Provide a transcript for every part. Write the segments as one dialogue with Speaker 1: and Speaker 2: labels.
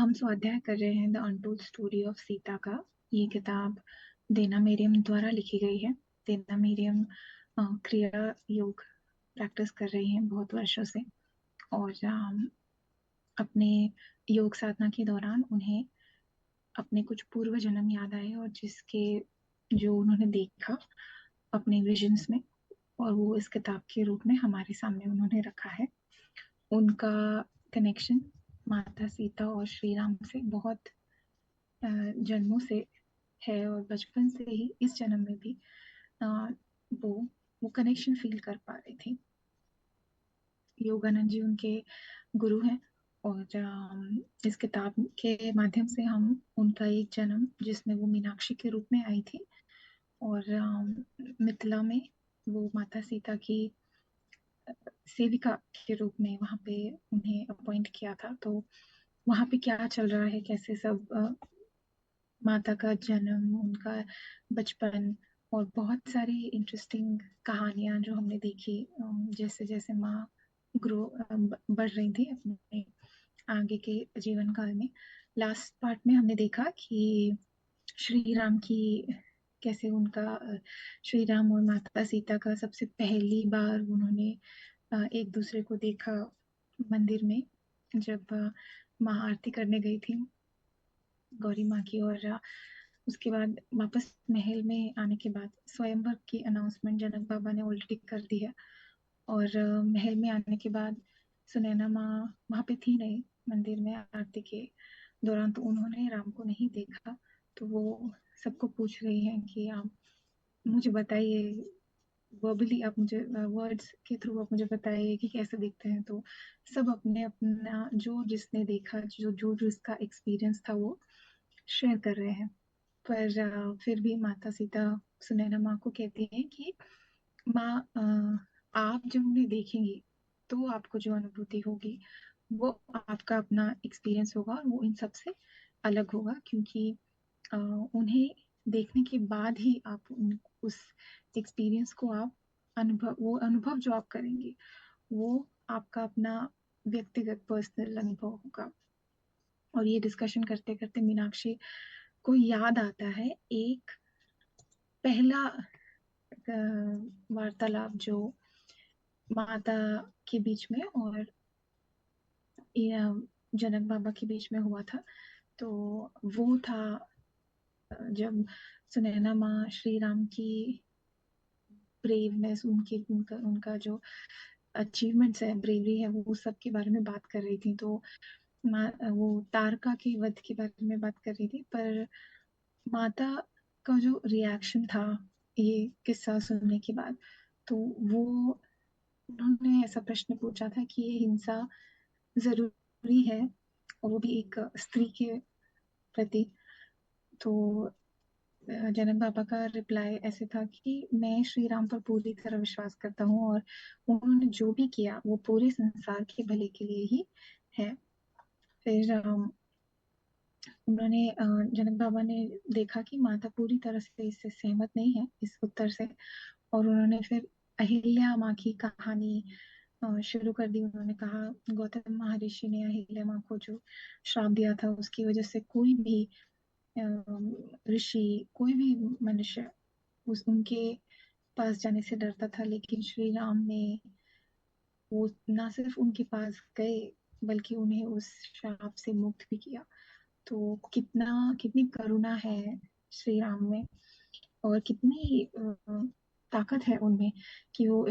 Speaker 1: हम स्वाध्याय कर रहे हैं the untold story of Sita का। ये किताब देना मेरियम द्वारा लिखी गई है। देना मेरियम क्रिया योग प्रैक्टिस कर रही हैं बहुत वर्षों से। और अपने योग साधना के दौरान उन्हें अपने कुछ पूर्व जन्म याद आए, और जिसके जो उन्होंने देखा अपने विजन्स में, और वो इस किताब के रूप में हमारे सामने उन्होंने रखा है। उनका कनेक्शन माता सीता और श्री राम से बहुत जन्मों से है, और बचपन से ही इस जन्म में भी अ, वो वो कनेक्शन फील कर पा रही थी। योगानंद जी उनके गुरु हैं, और इस किताब के माध्यम से हम उनका एक जन्म, जिसमें वो मीनाक्षी के रूप में आई थी, और मिथिला में वो माता सीता की सेविका के रूप में वहां पे उन्हें अपॉइंट किया था। तो वहां पे क्या चल रहा है, कैसे सब माता का जन्म, उनका बचपन, और बहुत सारी इंटरेस्टिंग कहानियां जो हमने देखी। जैसे जैसे माँ बढ़ रही थी अपने आगे के जीवन काल में। लास्ट पार्ट में हमने देखा कि श्री राम की कैसे उनका श्री राम और माता सीता का सबसे पहली बार उन्होंने एक दूसरे को देखा मंदिर में, जब माँ आरती करने गई थी गौरी माँ की। और उसके बाद वापस महल में आने के बाद स्वयंवर की अनाउंसमेंट जनक बाबा ने ऑलरेडी कर दी है। और महल में आने के बाद सुनैना माँ वहां पे थी नहीं मंदिर में आरती के दौरान, तो उन्होंने राम को नहीं देखा। तो वो सबको पूछ रही हैं कि आप मुझे बताइए, वर्बली आप मुझे, वर्ड्स के थ्रू आप मुझे बताइए कि कैसे दिखते हैं। तो सब अपने अपना जो जिसने देखा, जो जो जिसका एक्सपीरियंस था वो शेयर कर रहे हैं। पर फिर भी माता सीता सुनैना माँ को कहती हैं कि माँ, आप जब उन्हें देखेंगी तो आपको जो अनुभूति होगी वो आपका अपना एक्सपीरियंस होगा, और वो इन सब से अलग होगा, क्योंकि उन्हें देखने के बाद ही आप उस एक्सपीरियंस को आप वो अनुभव जो आप करेंगे वो आपका अपना व्यक्तिगत पर्सनल अनुभव होगा। और ये डिस्कशन करते करते मीनाक्षी को याद आता है एक पहला वार्तालाप जो माता के बीच में और ये, जनक बाबा के बीच में हुआ था। तो वो था जब सुनैना माँ श्री राम की ब्रेवनेस, उनकी उनका उनका जो अचीवमेंट्स है, ब्रेवरी है, वो सब के बारे में बात कर रही थी। तो वो तारका के वध के बारे में बात कर रही थी। पर माता का जो रिएक्शन था ये किस्सा सुनने के बाद, तो वो उन्होंने ऐसा प्रश्न पूछा था कि ये हिंसा जरूरी है, और वो भी एक स्त्री के प्रति। तो जनक बाबा का रिप्लाई ऐसे था कि मैं श्री राम पर पूरी तरह विश्वास करता हूँ, और उन्होंने जो भी किया वो पूरे संसार के भले के लिए ही है। फिर उन्होंने जनक बाबा ने देखा कि माता पूरी तरह से इससे सहमत नहीं है, इस उत्तर से। और उन्होंने फिर अहिल्या माँ की कहानी शुरू कर दी। उन्होंने कहा गौतम महर्षि ने अहिल्या माँ को जो श्राप दिया था, उसकी वजह से कोई भी ऋषि, कोई भी मनुष्य उस उनके पास जाने से डरता था, लेकिन श्री राम ने वो ना सिर्फ उनके पास गए बल्कि उन्हें उस श्राप से मुक्त भी किया। तो कितनी करुणा है श्री राम में, और कितनी ताकत है उनमें कि वो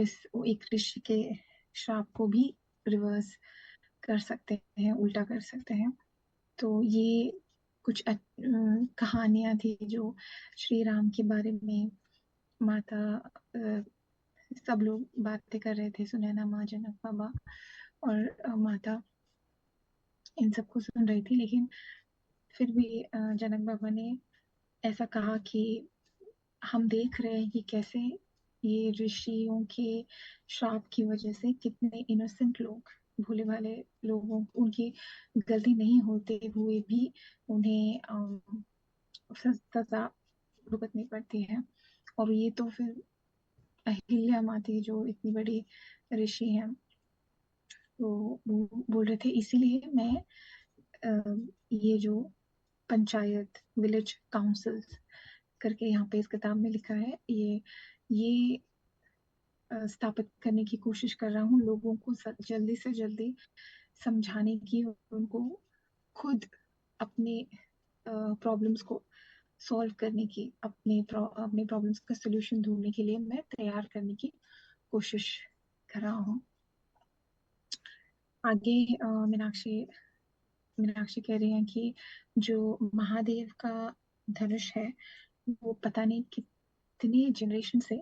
Speaker 1: एक ऋषि के श्राप को भी रिवर्स कर सकते हैं, उल्टा कर सकते हैं। तो ये कुछ कहानियां थी जो श्री राम के बारे में माता, सब लोग बातें कर रहे थे, सुनैना माँ, जनक बाबा, और माता इन सबको सुन रही थी। लेकिन फिर भी जनक बाबा ने ऐसा कहा कि हम देख रहे हैं कि कैसे ये ऋषियों के श्राप की वजह से कितने इनोसेंट लोग, भोले भाले लोगों, उनकी गलती नहीं होते हुए भी उन्हें सजा भुगतनी पड़ती है। और ये तो फिर अहिल्या माँ थी जो इतनी बड़ी ऋषि हैं। तो वो बोल रहे थे इसीलिए मैं ये जो पंचायत, विलेज काउंसिल्स करके यहाँ पे इस किताब में लिखा है, ये स्थापित करने की कोशिश कर रहा हूँ, लोगों को जल्दी से जल्दी समझाने की, उनको खुद अपने प्रॉब्लम्स को सॉल्व करने की, अपने प्रॉब्लम्स का सोल्यूशन ढूंढने के लिए मैं तैयार करने की कोशिश कर रहा हूँ। आगे मीनाक्षी कह रही हैं कि जो महादेव का धनुष है वो पता नहीं कितने जनरेशन से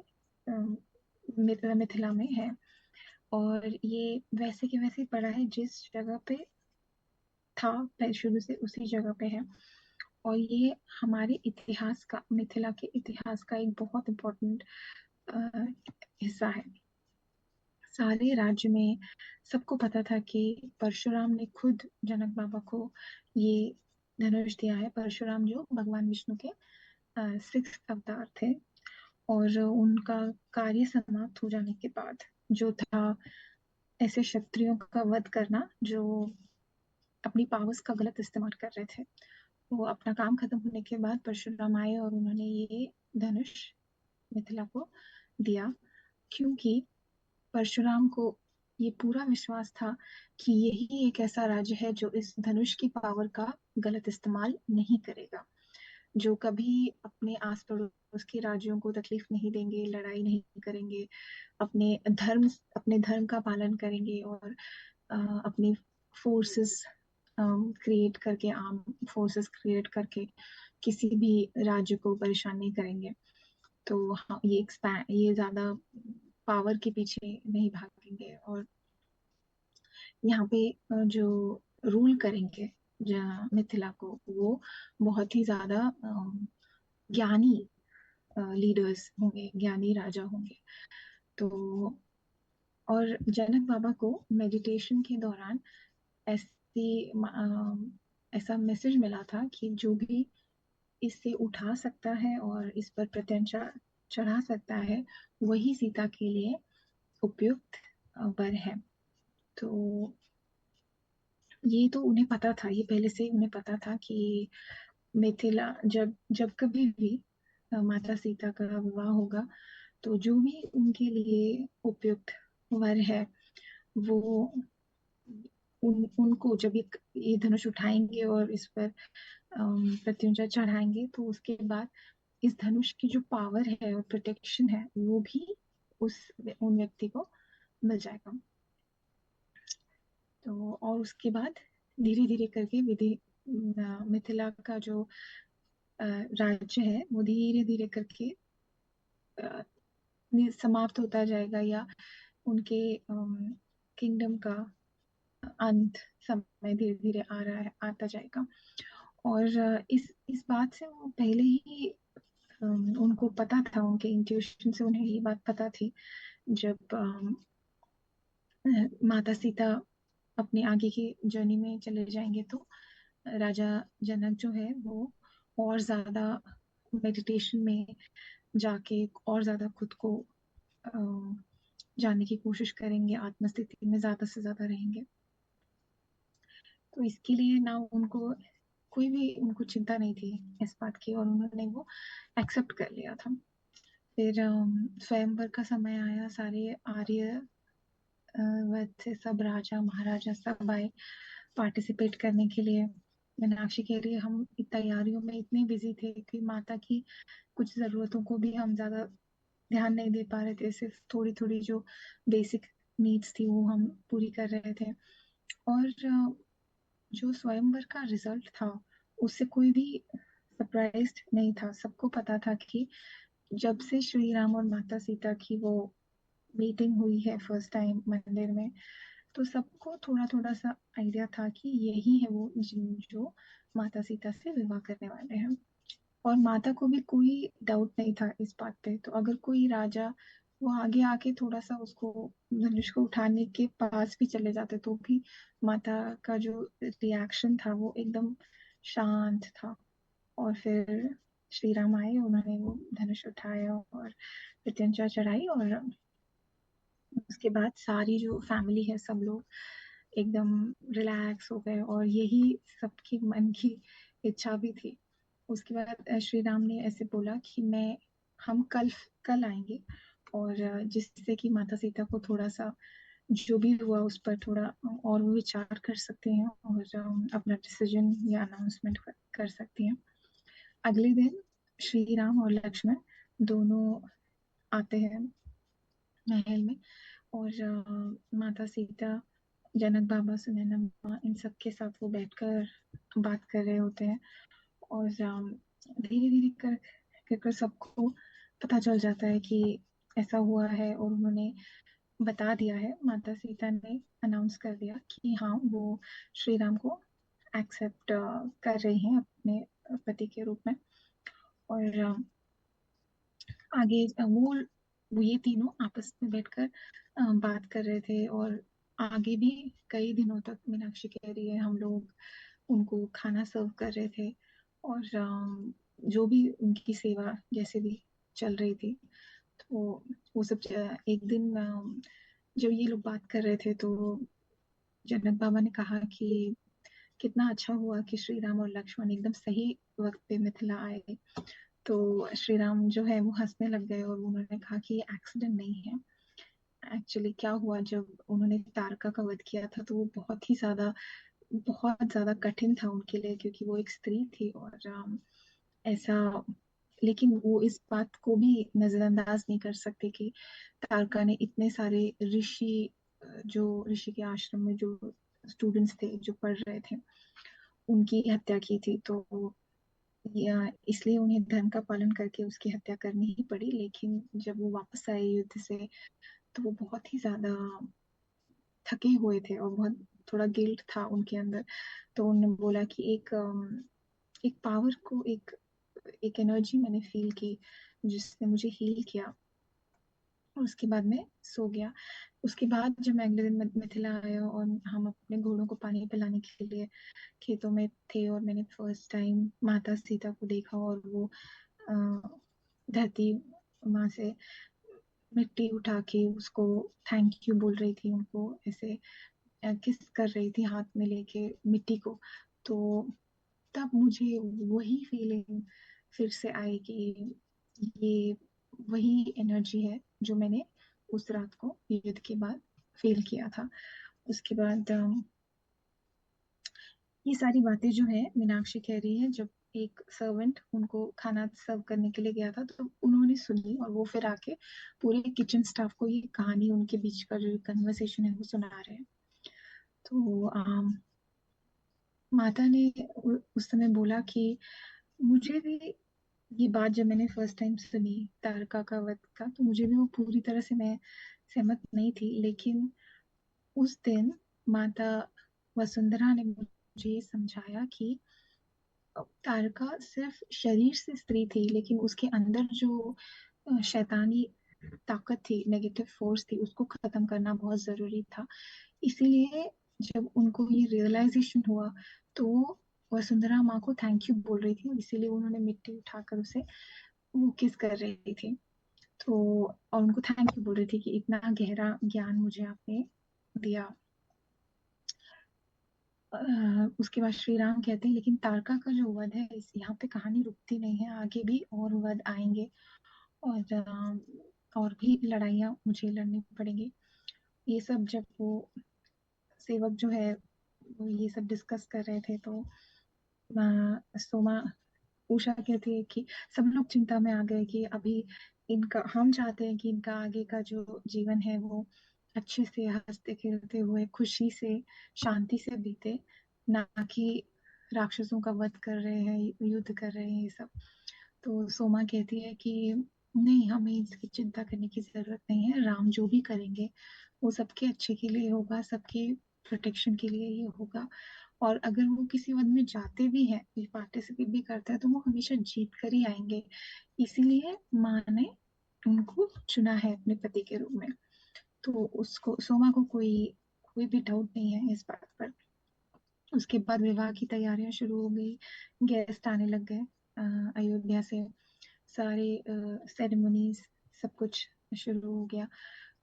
Speaker 1: मिथिला में है, और ये वैसे के वैसे पड़ा है, जिस जगह पे था पहले शुरू से उसी जगह पे है। और ये हमारे इतिहास का, मिथिला के इतिहास का एक बहुत इम्पोर्टेंट हिस्सा है। सारे राज्य में सबको पता था कि परशुराम ने खुद जनक बाबा को ये धनुष दिया है। परशुराम जो भगवान विष्णु के 6th अवतार थे, और उनका कार्य समाप्त हो जाने के बाद जो था ऐसे क्षत्रियों का वध करना जो अपनी पावर्स का गलत इस्तेमाल कर रहे थे, वो अपना काम खत्म होने के बाद परशुराम आए और उन्होंने ये धनुष मिथिला को दिया, क्योंकि परशुराम को ये पूरा विश्वास था कि यही एक ऐसा राज्य है जो इस धनुष की पावर का गलत इस्तेमाल नहीं करेगा, जो कभी अपने आस पड़ोस के राज्यों को तकलीफ नहीं देंगे, लड़ाई नहीं करेंगे, अपने धर्म का पालन करेंगे, और अपनी फोर्सेस क्रिएट करके, आर्म फोर्सेस क्रिएट करके किसी भी राज्य को परेशान नहीं करेंगे। तो हाँ, ये ज्यादा पावर के पीछे नहीं भागेंगे, और यहाँ पे जो रूल करेंगे मिथिला को, वो बहुत ही ज्यादा ज्ञानी लीडर्स होंगे, ज्ञानी राजा होंगे। तो और जनक बाबा को मेडिटेशन के दौरान ऐसा मैसेज मिला था कि जो भी इससे उठा सकता है और इस पर प्रत्यंचा चढ़ा सकता है, वही सीता के लिए उपयुक्त वर है। तो ये तो उन्हें पता था, ये पहले से उन्हें पता था कि मिथिला जब जब कभी भी माता सीता का विवाह होगा, तो जो भी उनके लिए उपयुक्त वर है, वो उनको जब ये धनुष उठाएंगे और इस पर प्रत्युंचा चढ़ाएंगे, तो उसके बाद इस धनुष की जो पावर है और प्रोटेक्शन है, वो भी उन व्यक्ति को मिल जाएगा। तो और उसके बाद धीरे धीरे करके मिथिला का जो राज्य है वो धीरे धीरे करके समाप्त होता जाएगा, या उनके किंगडम का अंत समय धीरे धीरे आता जाएगा। और इस बात से वो पहले ही उनको पता था, उनके इंट्यूशन से उन्हें ये बात पता थी, जब माता सीता अपने आगे की जर्नी में चले जाएंगे, तो राजा जनक जो है वो और ज्यादा मेडिटेशन में जाके और ज्यादा खुद को जानने की कोशिश करेंगे, आत्मस्थिति में ज्यादा से ज्यादा रहेंगे। तो इसके लिए ना उनको कोई भी उनको चिंता नहीं थी इस बात की, और उन्होंने वो एक्सेप्ट कर लिया था। फिर स्वयंवर का समय आया, सारे आर्य वध से सब राजा महाराजा सब आए पार्टिसिपेट करने के लिए। मीनाक्षी कह रही है हम तैयारियों में इतने बिजी थे कि माता की कुछ जरूरतों को भी हम ज्यादा ध्यान नहीं दे पा रहे थे, सिर्फ थोड़ी थोड़ी जो बेसिक नीड्स थी वो हम पूरी कर रहे थे। और जो स्वयंवर का रिजल्ट था उससे कोई भी सरप्राइज्ड नहीं था, सबको पता था कि जब से श्री राम और माता सीता की वो मीटिंग हुई है फर्स्ट टाइम मंदिर में, तो सबको थोड़ा थोड़ा सा आइडिया था कि यही है वो जो माता सीता से विवाह करने वाले हैं। और माता को भी कोई डाउट नहीं था इस बात पे। तो अगर कोई राजा वो आगे आके थोड़ा सा उसको धनुष को उठाने के पास भी चले जाते, तो भी माता का जो रिएक्शन था वो एकदम शांत था। और फिर श्री राम आए, उन्होंने वो धनुष उठाया और प्रत्यंचा चढ़ाई, और उसके बाद सारी जो फैमिली है सब लोग एकदम रिलैक्स हो गए, और यही सबकी मन की इच्छा भी थी। उसके बाद श्री राम ने ऐसे बोला कि मैं हम कल कल आएंगे, और जिससे कि माता सीता को थोड़ा सा जो भी हुआ उस पर थोड़ा और वो विचार कर सकते हैं, और अपना डिसीजन या अनाउंसमेंट कर सकती हैं। अगले दिन श्री राम और लक्ष्मण दोनों आते हैं महल में, और माता सीता, जनक बाबा, सुनैना माँ, इन सब के साथ वो बैठकर बात कर रहे होते हैं। और धीरे धीरे कर सबको पता चल जाता है कि ऐसा हुआ है, और उन्होंने बता दिया है, माता सीता ने अनाउंस कर दिया कि हाँ वो श्री राम को एक्सेप्ट कर रही हैं अपने पति के रूप में। और आगे वो ये तीनों आपस में बैठकर बात कर रहे थे, और आगे भी कई दिनों तक मीनाक्षी कह रही है हम लोग उनको खाना सर्व कर रहे थे, और जो भी उनकी सेवा जैसे भी चल रही थी। तो वो सब एक दिन जब ये लोग बात कर रहे थे, तो जनक बाबा ने कहा कि कितना अच्छा हुआ कि श्री राम और लक्ष्मण एकदम सही वक्त पे मिथिला आए। तो श्री राम जो है वो हंसने लग गए, और उन्होंने कहा कि ये एक्सीडेंट नहीं है। एक्चुअली क्या हुआ, जब उन्होंने तारका का वध किया था तो वो बहुत ज्यादा कठिन था उनके लिए, क्योंकि वो एक स्त्री थी, और ऐसा, लेकिन वो इस बात को भी नजरअंदाज नहीं कर सकते कि तारका ने इतने सारे जो ऋषि के आश्रम में जो स्टूडेंट्स थे जो पढ़ रहे थे उनकी हत्या की थी। तो इसलिए उन्हें धर्म का पालन करके उसकी हत्या करनी ही पड़ी। लेकिन जब वो वापस आए युद्ध से, तो वो बहुत ही ज्यादा थके हुए थे, और बहुत थोड़ा गिल्ट था उनके अंदर। तो उन्होंने बोला कि एक पावर को, एक एनर्जी मैंने फील की जिसने मुझे हील किया, और उसके बाद मैं सो गया। उसके बाद जब मैं अगले दिन मिथिला आया, और हम अपने घोड़ों को पानी पिलाने के लिए खेतों में थे, और मैंने फर्स्ट टाइम माता सीता को देखा, और वो अ, धरती माँ से मिट्टी उठा के उसको थैंक यू बोल रही थी, उनको ऐसे किस कर रही थी हाथ में लेके मिट्टी को। तो तब मुझे वही फीलिंग फिर से आई कि ये वही एनर्जी है जो मैंने उस रात को युद्ध के बाद फील किया था। उसके बाद ये सारी बातें जो है मीनाक्षी कह रही है, जब एक सर्वेंट उनको खाना सर्व करने के लिए गया था तो उन्होंने सुनी, और वो फिर आके पूरे किचन स्टाफ को ये कहानी, उनके बीच का जो कन्वर्सेशन है वो सुना रहे हैं। तो माता ने उस समय बोला कि मुझे भी ये बात जब मैंने फर्स्ट टाइम सुनी तारका का वध का, तो मुझे भी वो पूरी तरह से मैं सहमत नहीं थी। लेकिन उस दिन माता वसुंधरा ने मुझे ये समझाया कि तारका सिर्फ शरीर से स्त्री थी, लेकिन उसके अंदर जो शैतानी ताकत थी, नेगेटिव फोर्स थी, उसको खत्म करना बहुत जरूरी था। इसीलिए जब उनको ये रियलाइजेशन हुआ, तो वो वसुंधरा माँ को थैंक यू बोल रही थी, इसीलिए उन्होंने मिट्टी उठाकर उसे वो किस कर रही थी। तो और उनको थैंक यू बोल रही थी कि इतना गहरा ज्ञान मुझे आपने दिया। उसके बाद श्री राम कहते हैं लेकिन तारका का जो वध है, इस यहाँ पे कहानी रुकती नहीं है, आगे भी और वध आएंगे, और और भी लड़ाइयाँ मुझे लड़नी पड़ेंगी। ये सब जब वो सेवक जो है वो ये सब डिस्कस कर रहे थे, तो सोमा उषा कहती है कि सब लोग चिंता में आ गए कि अभी इनका, हम चाहते हैं कि इनका आगे का जो जीवन है वो अच्छे से हंसते खेलते हुए खुशी से शांति से बीते, ना कि राक्षसों का वध कर रहे हैं, युद्ध कर रहे हैं, ये सब। तो सोमा कहती है कि नहीं, हमें इसकी चिंता करने की जरूरत नहीं है, राम जो भी करेंगे वो सबके अच्छे के लिए होगा, सबके प्रोटेक्शन के लिए ये होगा। और अगर वो किसी वन में जाते भी हैं, पार्टिसिपेट भी करते हैं, तो वो हमेशा जीत कर ही आएंगे। इसीलिए माँ ने उनको चुना है अपने पति के रूप में। तो उसको, सोमा को कोई कोई भी डाउट नहीं है इस बात पर। उसके बाद विवाह की तैयारियां शुरू हो गई, गेस्ट आने लग गए अयोध्या से, सारे सेरेमनीज सब कुछ शुरू हो गया।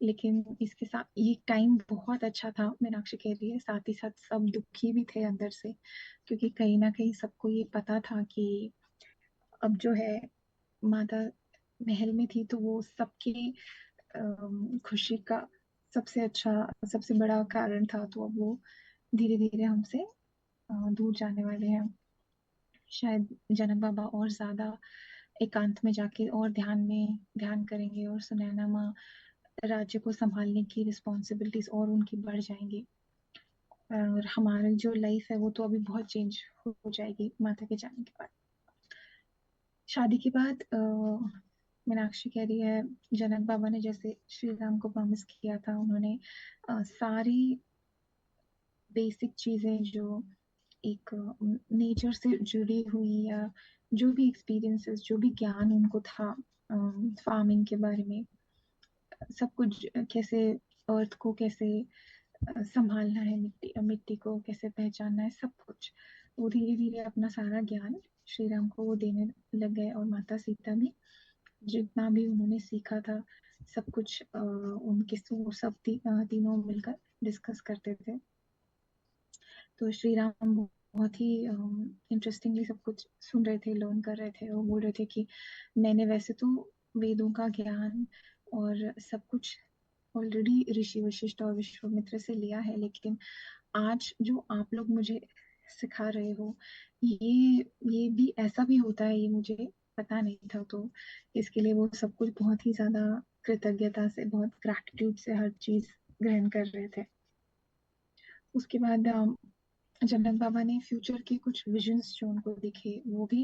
Speaker 1: लेकिन इसके साथ ये टाइम बहुत अच्छा था, मीनाक्षी कह रही है, साथ ही साथ सब दुखी भी थे अंदर से, क्योंकि कहीं ना कहीं सबको ये पता था कि अब जो है माता महल में थी तो वो सबकी खुशी का सबसे अच्छा, सबसे बड़ा कारण था, तो अब वो धीरे धीरे हमसे दूर जाने वाले हैं। शायद जनक बाबा और ज्यादा एकांत में जाके और ध्यान करेंगे, और सुनैना माँ राज्य को संभालने की रिस्पॉन्सिबिलिटीज और उनकी बढ़ जाएंगी, और हमारी जो लाइफ है वो तो अभी बहुत चेंज हो जाएगी माता के जाने के बाद। शादी के बाद मीनाक्षी कह रही है, जनक बाबा ने जैसे श्री राम को प्रॉमिस किया था, उन्होंने सारी बेसिक चीजें जो एक नेचर से जुड़ी हुई, या जो भी एक्सपीरियंसेस, जो भी ज्ञान उनको था फार्मिंग के बारे में, सब कुछ कैसे अर्थ को कैसे संभालना है, मिट्टी मिट्टी को कैसे पहचानना है, सब कुछ वो धीरे धीरे अपना सारा ज्ञान श्री राम को वो देने लग गए। और माता सीता भी जितना भी उन्होंने सीखा था सब कुछ उनके सब तीनों मिलकर डिस्कस करते थे। तो श्री राम बहुत ही इंटरेस्टिंगली सब कुछ सुन रहे थे, लर्न कर रहे थे, और बोल रहे थे कि मैंने वैसे तो वेदों का ज्ञान और सब कुछ ऑलरेडी ऋषि वशिष्ठ और विश्वामित्र से लिया है, लेकिन आज जो आप लोग मुझे सिखा रहे हो, ये भी ऐसा भी होता है, ये मुझे पता नहीं था। तो इसके लिए वो सब कुछ बहुत ही ज्यादा कृतज्ञता से, बहुत ग्रैटिट्यूड से हर चीज ग्रहण कर रहे थे। उसके बाद जनक बाबा ने फ्यूचर के कुछ विजन्स जो उनको दिखे वो भी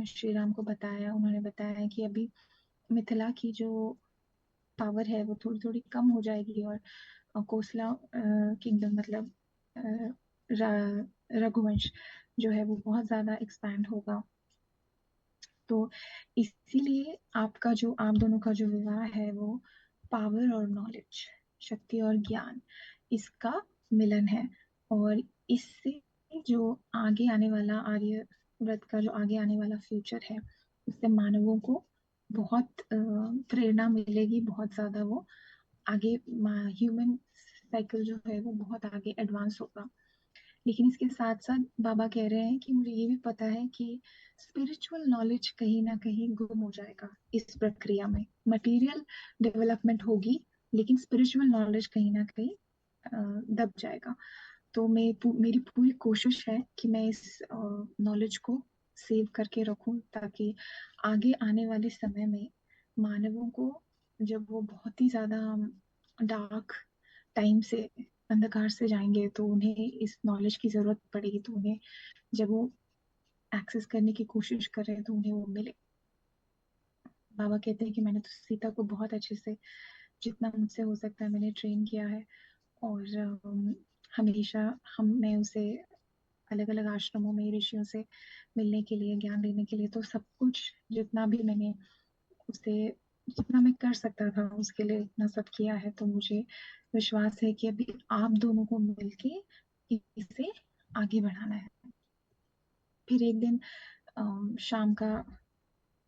Speaker 1: श्री राम को बताया। उन्होंने बताया कि अभी मिथिला की जो पावर है वो थोड़ी थोड़ी कम हो जाएगी, और कोसला किंगडम मतलब अ, रघुवंश जो है वो बहुत ज्यादा एक्सपैंड होगा। तो इसीलिए आपका जो आप दोनों का जो विवाह है वो पावर और नॉलेज, शक्ति और ज्ञान, इसका मिलन है। और इससे जो आगे आने वाला आर्य व्रत का जो आगे आने वाला फ्यूचर है, उससे मानवों को बहुत प्रेरणा मिलेगी, बहुत ज्यादा वो आगे ह्यूमन साइकिल जो है वो बहुत आगे एडवांस होगा। लेकिन इसके साथ साथ बाबा कह रहे हैं कि मुझे ये भी पता है कि स्पिरिचुअल नॉलेज कहीं ना कहीं गुम हो जाएगा इस प्रक्रिया में। मटेरियल डेवलपमेंट होगी, लेकिन स्पिरिचुअल नॉलेज कहीं ना कहीं दब जाएगा। तो मेरी पूरी कोशिश है कि मैं इस नॉलेज को सेव करके रखूं, ताकि आगे आने वाले समय में मानवों को, जब वो बहुत ही ज्यादा डार्क टाइम से, अंधकार से जाएंगे, तो उन्हें इस नॉलेज की जरूरत पड़ेगी, तो उन्हें जब वो एक्सेस करने की कोशिश करें तो उन्हें वो मिले। बाबा कहते हैं कि मैंने तो सीता को बहुत अच्छे से, जितना मुझसे हो सकता है मैंने ट्रेन किया है, और हमेशा मैं उसे अलग अलग आश्रमों में ऋषियों से मिलने के लिए, ज्ञान लेने के लिए, तो सब कुछ जितना भी मैंने उसे, जितना मैं कर सकता था उसके लिए इतना सब किया है। तो मुझे विश्वास है कि अभी आप दोनों को मिलके इसे आगे बढ़ाना है। फिर एक दिन शाम का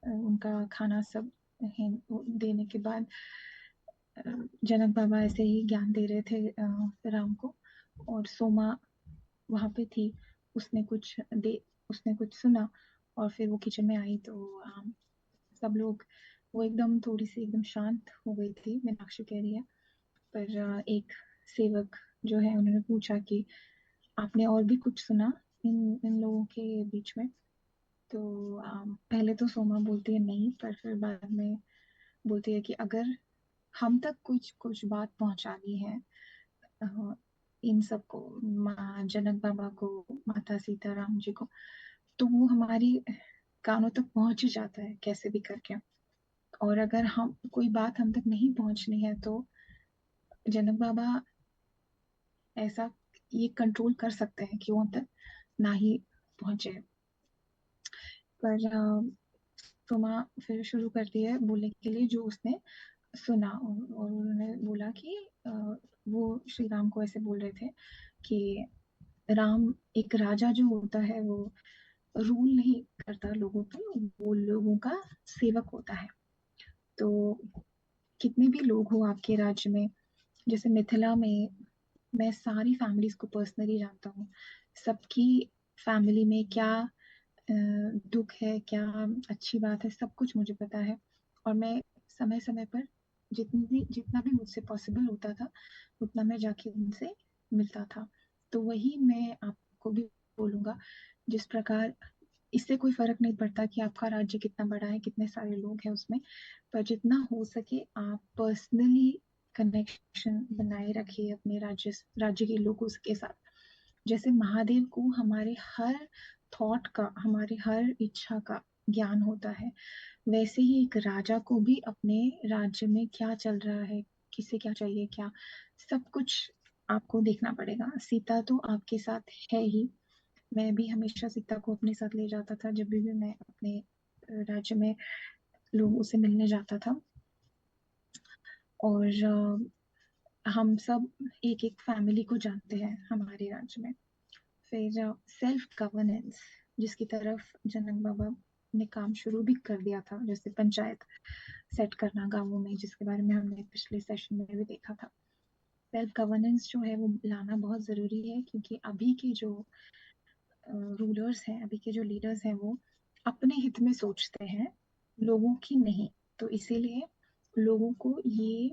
Speaker 1: उनका खाना सब देने के बाद अ, जनक बाबा ऐसे ही ज्ञान दे रहे थे राम को, और सोमा वहां पे थी। उसने कुछ दे उसने कुछ सुना, और फिर वो किचन में आई तो सब लोग, वो एकदम थोड़ी सी एकदम शांत हो गई थी, मीनाक्षी कह रही है। पर एक सेवक जो है उन्होंने पूछा कि आपने और भी कुछ सुना इन इन लोगों के बीच में? तो पहले तो सोमा बोलती है नहीं, पर फिर बाद में बोलती है कि अगर हम तक कुछ कुछ बात पहुंचानी है अ, इन सबको, माँ जनक बाबा को, माता सीताराम जी को, तो वो हमारी कानों तक पहुंच ही जाता है कैसे भी करके। और अगर हम कोई बात हम तक नहीं पहुंचनी है तो जनक बाबा ऐसा ये कंट्रोल कर सकते हैं कि वो हम तक ना ही पहुंचे। पर सुमा फिर शुरू करती है बोलने के लिए जो उसने सुना, और उन्होंने बोला कि वो श्री राम को ऐसे बोल रहे थे कि राम, एक राजा जो होता है वो रूल नहीं करता लोगों पे, वो लोगों का सेवक होता है। तो कितने भी लोग हो आपके राज्य में, जैसे मिथिला में मैं सारी फैमिलीज को पर्सनली जानता हूँ। सबकी फैमिली में क्या दुख है, क्या अच्छी बात है, सब कुछ मुझे पता है। और मैं समय समय पर जितना भी मुझसे पॉसिबल होता था उतना मैं जाके उनसे मिलता था। तो वही मैं आपको भी बोलूंगा, जिस प्रकार इससे कोई फर्क नहीं पड़ता कि आपका राज्य कितना बड़ा है, कितने सारे लोग हैं उसमें, पर जितना हो सके आप पर्सनली कनेक्शन बनाए रखिए अपने राज्य के लोगों के साथ। जैसे महादेव को हमारे हर थॉट का, हमारे हर इच्छा का ज्ञान होता है, वैसे ही एक राजा को भी अपने राज्य में क्या चल रहा है, किसे क्या चाहिए, क्या सब कुछ आपको देखना पड़ेगा। सीता तो आपके साथ है ही, मैं भी हमेशा सीता को अपने साथ ले जाता था जब भी मैं अपने राज्य में लोगों से मिलने जाता था। और हम सब एक एक फैमिली को जानते हैं हमारे राज्य में। फिर सेल्फ गवर्नेंस, जिसकी तरफ जनक बाबा ने काम शुरू भी कर दिया था, जैसे पंचायत सेट करना गांवों में, जिसके बारे में हमने पिछले सेशन में भी देखा था। सेल्फ गवर्नेंस जो है वो लाना बहुत जरूरी है, क्योंकि अभी के जो रूलर्स हैं, अभी के जो लीडर्स हैं, वो अपने हित में सोचते हैं, लोगों की नहीं। तो इसीलिए लोगों को ये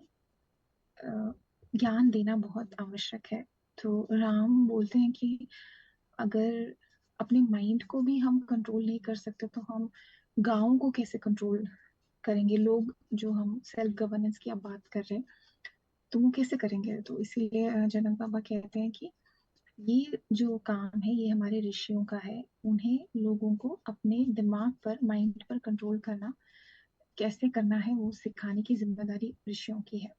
Speaker 1: ज्ञान देना बहुत आवश्यक है। तो राम बोलते हैं कि अगर अपने माइंड को भी हम कंट्रोल नहीं कर सकते तो हम गाँव को कैसे कंट्रोल करेंगे। लोग जो हम सेल्फ गवर्नेंस की आप बात कर रहे हैं, तो वो कैसे करेंगे। तो इसीलिए जनक बाबा कहते हैं कि ये जो काम है ये हमारे ऋषियों का है, उन्हें लोगों को अपने दिमाग पर, माइंड पर कंट्रोल करना कैसे करना है वो सिखाने की जिम्मेदारी ऋषियों की है।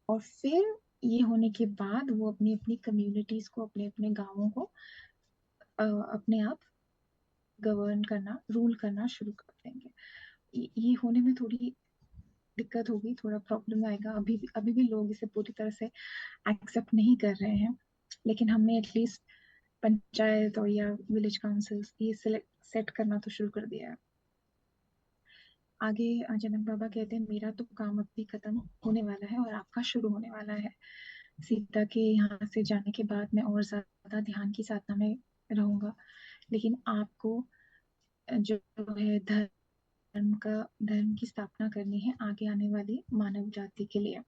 Speaker 1: और फिर ये होने के बाद वो अपनी अपनी कम्युनिटीज को, अपने अपने गांवों को अपने आप गवर्न करना, रूल करना शुरू कर देंगे। ये होने में थोड़ी दिक्कत होगी, थोड़ा प्रॉब्लम आएगा, अभी भी लोग इसे पूरी तरह से एक्सेप्ट नहीं कर रहे हैं, लेकिन हमने एटलीस्ट पंचायत और या विलेज काउंसिल्स ये सेट करना तो शुरू कर दिया है। आगे जनक बाबा कहते हैं मेरा तो काम अभी खत्म होने वाला है और आपका शुरू होने वाला है। सीता के यहाँ से जाने के बाद मैं और ज्यादा ध्यान की साधना में रहूंगा, लेकिन आपको जो है धर्म की स्थापना करनी है आगे आने वाली मानव जाति के लिए,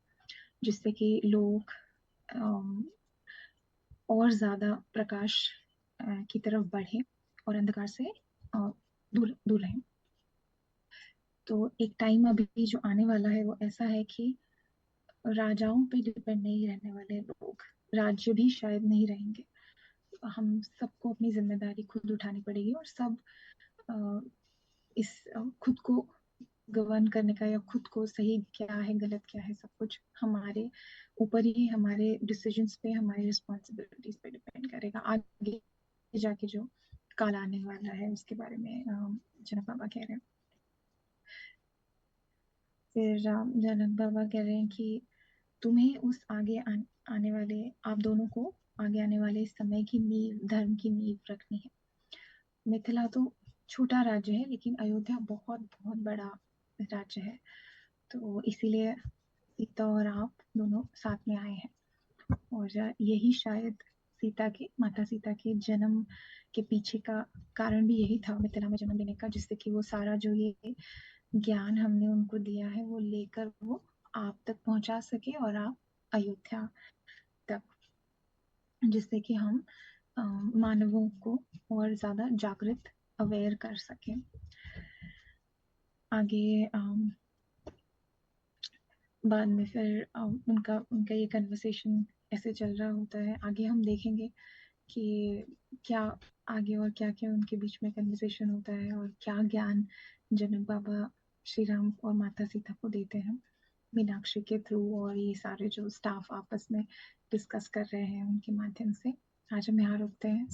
Speaker 1: जिससे कि लोग और ज्यादा प्रकाश की तरफ बढ़े और अंधकार से दूर दूर रहें। तो एक टाइम अभी जो आने वाला है वो ऐसा है कि राजाओं पे डिपेंड नहीं रहने वाले लोग, राज्य भी शायद नहीं रहेंगे। हम सबको अपनी जिम्मेदारी खुद उठानी पड़ेगी और सब इस खुद को गवर्न करने का, या खुद को सही क्या है गलत क्या है, सब कुछ हमारे ऊपर ही, हमारे डिसीजंस पे, हमारी रिस्पॉन्सिबिलिटीज पे डिपेंड करेगा। आगे जाके जो काल आने वाला है उसके बारे में जनक बाबा कह रहे हैं। फिर जनक बाबा कह रहे हैं कि तुम्हें उस आने वाले, आप दोनों को आगे आने वाले समय की नींव, धर्म की नींव रखनी है। मिथिला तो छोटा राज्य है, लेकिन अयोध्या बहुत बहुत बड़ा राज्य है। तो इसीलिए सीता और आप दोनों साथ में आए हैं। और यही शायद माता सीता के जन्म के पीछे का कारण भी यही था, मिथिला में जन्म लेने का, जिससे कि वो सारा जो ये ज्ञान हमने उनको दिया है वो लेकर वो आप तक पहुंचा सके, और आप अयोध्या तक, जिससे कि हम मानवों को और ज्यादा जागृत, अवेयर कर सके। आगे बाद में फिर उनका उनका ये कन्वर्सेशन ऐसे चल रहा होता है। आगे हम देखेंगे कि क्या आगे और क्या क्या उनके बीच में कन्वर्सेशन होता है, और क्या ज्ञान जनक बाबा श्री राम और माता सीता को देते हैं मीनाक्षी के थ्रू, और ये सारे जो स्टाफ आपस में डिस्कस कर रहे हैं उनके माध्यम से। आज हम यहाँ रुकते हैं।